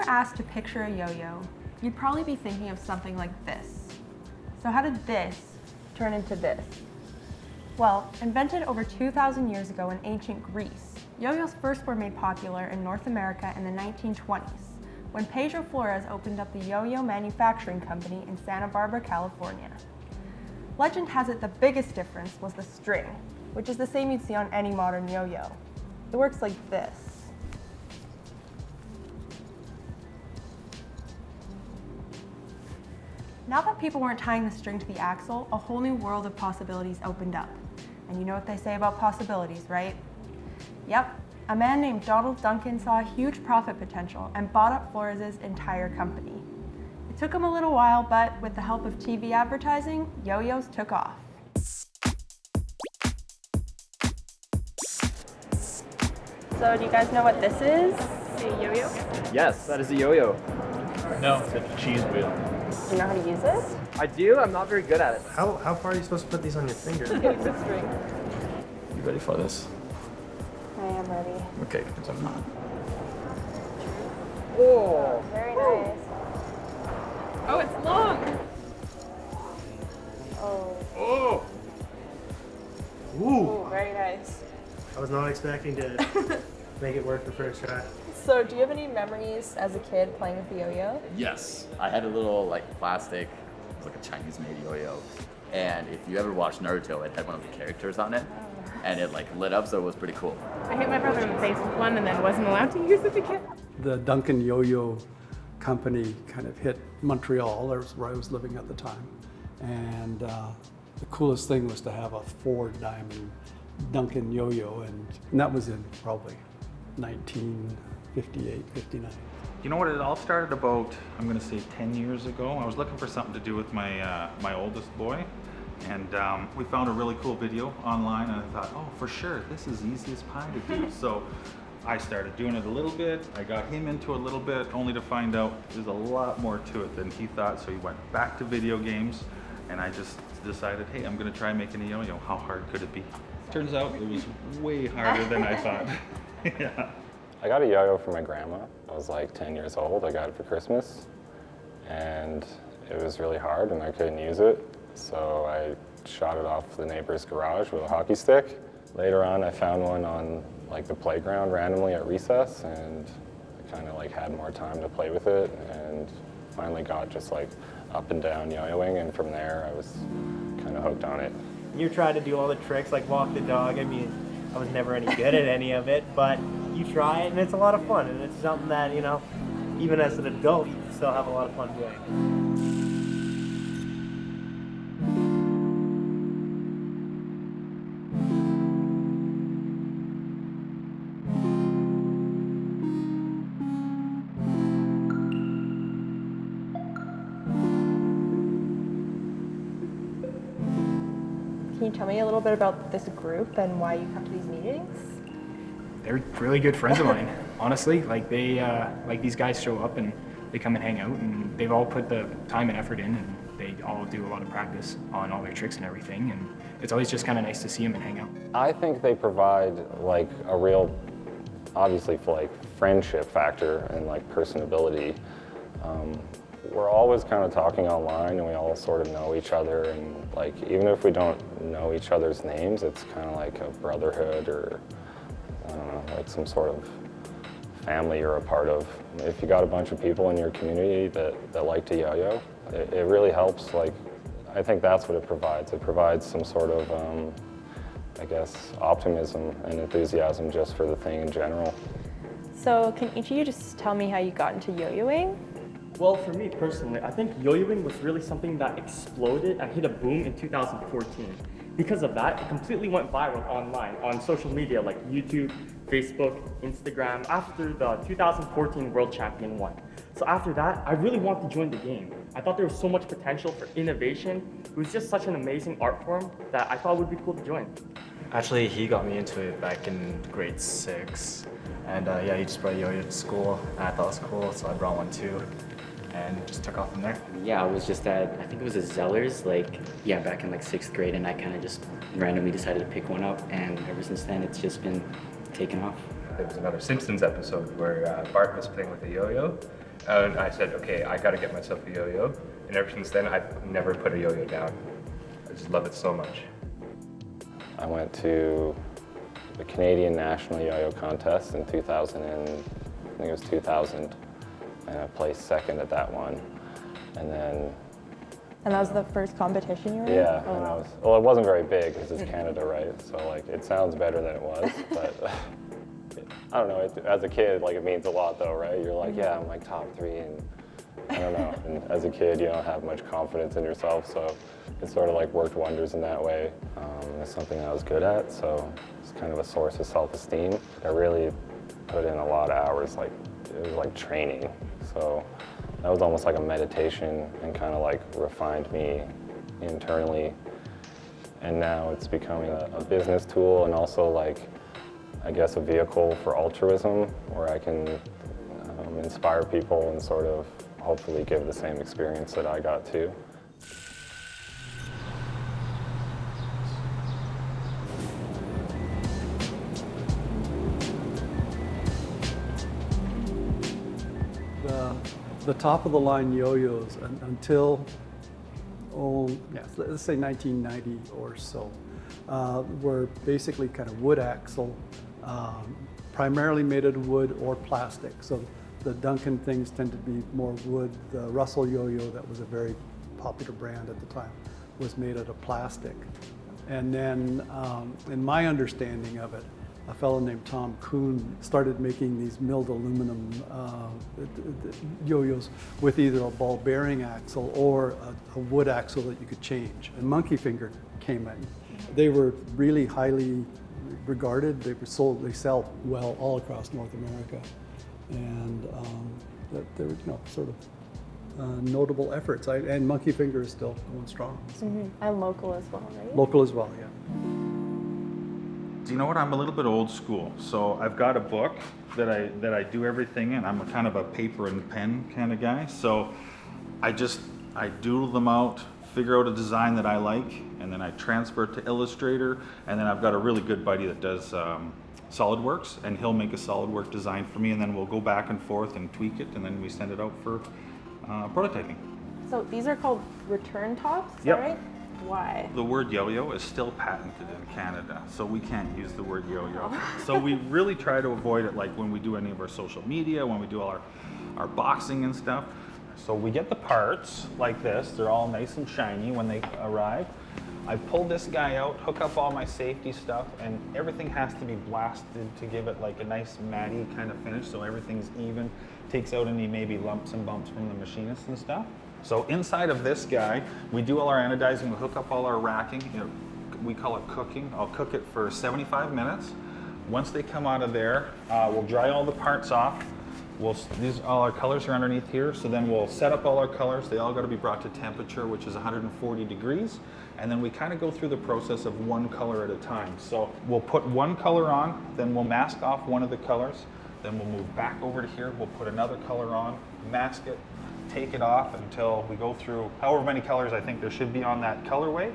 were asked to picture a yo-yo, you'd probably be thinking of something like this. So how did this turn into this? Well, invented over 2,000 years ago in ancient Greece, yo-yos first were made popular in North America in the 1920s, when Pedro Flores opened up the Yo-Yo Manufacturing Company in Santa Barbara, California. Legend has it the biggest difference was the string, which is the same you'd see on any modern yo-yo. It works like this. Now that people weren't tying the string to the axle, a whole new world of possibilities opened up. And you know what they say about possibilities, right? Yep, a man named Donald Duncan saw a huge profit potential and bought up Flores' entire company. It took him a little while, but with the help of TV advertising, yo-yos took off. So do you guys know what this is? A yo-yo? Yes, that is a yo-yo. No, it's a cheese wheel. Do you know how to use it? I do, I'm not very good at it. How far are you supposed to put these on your finger? Get a good string. You ready for this? I am ready. Okay, because I'm not. Oh, Very nice. Oh, it's long. Oh, Oh! Ooh! ooh, very nice. I was not expecting to make it work the first try. So do you have any memories as a kid playing with the yo-yo? Yes, I had a little plastic, it was like a Chinese-made yo-yo, and if you ever watched Naruto, it had one of the characters on it, and it lit up, so it was pretty cool. I hit my brother in the face with one and then wasn't allowed to use it again. The Duncan Yo-Yo company kind of hit Montreal, where I was living at the time, and the coolest thing was to have a 4-diamond Duncan Yo-Yo, and that was in probably 1958, 59. You know what? It all started about, I'm going to say 10 years ago. I was looking for something to do with my oldest boy. And we found a really cool video online, and I thought, oh, for sure, this is easy as pie to do. So I started doing it a little bit. I got him into a little bit, only to find out there's a lot more to it than he thought. So he went back to video games, and I just decided, hey, I'm going to try making a yo-yo. How hard could it be? Turns out it was way harder than I thought. Yeah. I got a yo-yo for my grandma. I was like 10 years old. I got it for Christmas, and it was really hard, and I couldn't use it. So I shot it off the neighbor's garage with a hockey stick. Later on, I found one on the playground randomly at recess, and I kind of had more time to play with it, and finally got just up and down yo-yoing, and from there I was kind of hooked on it. You try to do all the tricks like walk the dog. I mean, I was never any good at any of it, but you try it and it's a lot of fun, and it's something that, even as an adult, you can still have a lot of fun doing. Can you tell me a little bit about this group and why you come to these meetings? They're really good friends of mine, honestly. These guys show up and they come and hang out, and they've all put the time and effort in, and they all do a lot of practice on all their tricks and everything, and it's always just kind of nice to see them and hang out. I think they provide a real, obviously, friendship factor and personability. We're always kind of talking online, and we all sort of know each other, and even if we don't know each other's names, it's kind of like a brotherhood, or I don't know, some sort of family you're a part of. If you got a bunch of people in your community that like to yo-yo, it really helps. I think that's what it provides. It provides some sort of, optimism and enthusiasm just for the thing in general. So can each of you just tell me how you got into yo-yoing? Well, for me personally, I think yo-yoing was really something that exploded and hit a boom in 2014. Because of that, it completely went viral online, on social media like YouTube, Facebook, Instagram, after the 2014 World Champion won. So after that, I really wanted to join the game. I thought there was so much potential for innovation. It was just such an amazing art form that I thought it would be cool to join. Actually, he got me into it back in grade 6. And he just brought a yo-yo to school, and I thought it was cool, so I brought one too. And just took off from there. Yeah, I was just at, I think it was a Zellers, back in 6th grade, and I kind of just randomly decided to pick one up, and ever since then it's just been taken off. There was another Simpsons episode where Bart was playing with a yo-yo, And I said, okay, I gotta get myself a yo-yo. And ever since then, I've never put a yo-yo down. I just love it so much. I went to the Canadian National Yo-Yo Contest in 2000, I think it was 2000, and I placed second at that one. And then And that was the first competition you were in? yeah, Oh, and wow. well, it wasn't very big because it's Canada, right? So like, it sounds better than it was, but I don't know. As a kid, like it means a lot, though, right? You're like, yeah, I'm like top 3, and I don't know. And as a kid, you don't have much confidence in yourself, so it sort of like worked wonders in that way. It's something I was good at, so it's kind of a source of self-esteem. I really put in a lot of hours, like it was like training. So that was almost like a meditation and kind of like refined me internally. And now it's becoming a business tool and also like, I guess, a vehicle for altruism where I can inspire people and sort of hopefully give the same experience that I got too. The top of the line yo-yos until, let's say 1990 or so, were basically kind of wood axle, primarily made out of wood or plastic. So the Duncan things tend to be more wood. The Russell yo-yo, that was a very popular brand at the time, was made out of plastic. And then, in my understanding of it, a fellow named Tom Kuhn started making these milled aluminum yo-yos with either a ball bearing axle or a wood axle that you could change. And Monkey Finger came in. They were really highly regarded. They sell well all across North America. And they were, sort of notable efforts. And Monkey Finger is still going strong. So. And local as well, right? Local as well, yeah. You know what? I'm a little bit old school. So I've got a book that I do everything in. I'm a kind of a paper and pen kind of guy. So I doodle them out, figure out a design that I like, and then I transfer it to Illustrator. And then I've got a really good buddy that does SolidWorks, and he'll make a SolidWorks design for me, and then we'll go back and forth and tweak it, and then we send it out for prototyping. So these are called return tops, is Yep. that right? Why? The word yo-yo is still patented in Canada, so we can't use the word yo-yo. So we really try to avoid it, like when we do any of our social media, when we do all our boxing and stuff. So we get the parts like this. They're all nice and shiny when they arrive. I pull this guy out, hook up all my safety stuff, and everything has to be blasted to give it like a nice matty kind of finish, so everything's even. Takes out any maybe lumps and bumps from the machinist and stuff. So inside of this guy, we do all our anodizing, we hook up all our racking, we call it cooking. I'll cook it for 75 minutes. Once they come out of there, we'll dry all the parts off. All our colors are underneath here, so then we'll set up all our colors. They all got to be brought to temperature, which is 140 degrees. And then we kind of go through the process of one color at a time. So we'll put one color on, then we'll mask off one of the colors, then we'll move back over to here, we'll put another color on, mask it, take it off until we go through however many colors I think there should be on that colorway.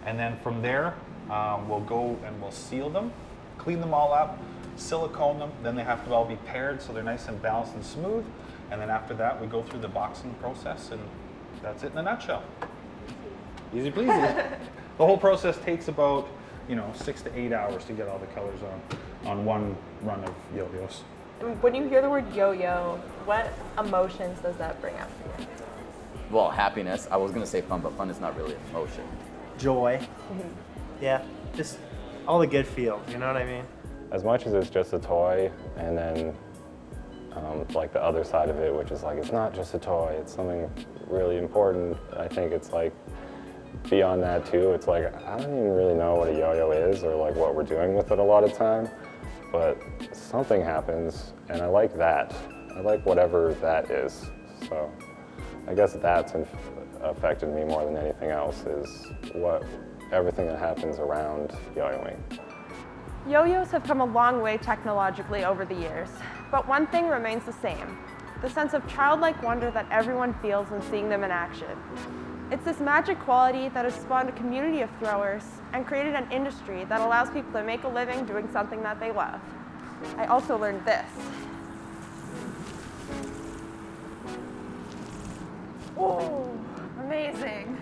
And then from there, we'll go and we'll seal them, clean them all up, silicone them, then they have to all be paired so they're nice and balanced and smooth. And then after that, we go through the boxing process, and that's it in a nutshell. Easy peasy. The whole process takes about 6 to 8 hours to get all the colors on one run of yo-yos. When you hear the word yo-yo, what emotions does that bring up for you? Well, happiness. I was gonna say fun, but fun is not really an emotion. Joy. Yeah, just all the good feels, you know what I mean? As much as it's just a toy, and then like the other side of it, which is like, it's not just a toy, it's something really important. I think it's like, beyond that too, it's like, I don't even really know what a yo-yo is or like what we're doing with it a lot of time, but something happens, and I like that. I like whatever that is. So I guess that's affected me more than anything else, is everything that happens around yo-yoing. Yo-yos have come a long way technologically over the years, but one thing remains the same: the sense of childlike wonder that everyone feels when seeing them in action. It's this magic quality that has spawned a community of throwers and created an industry that allows people to make a living doing something that they love. I also learned this. Oh, amazing.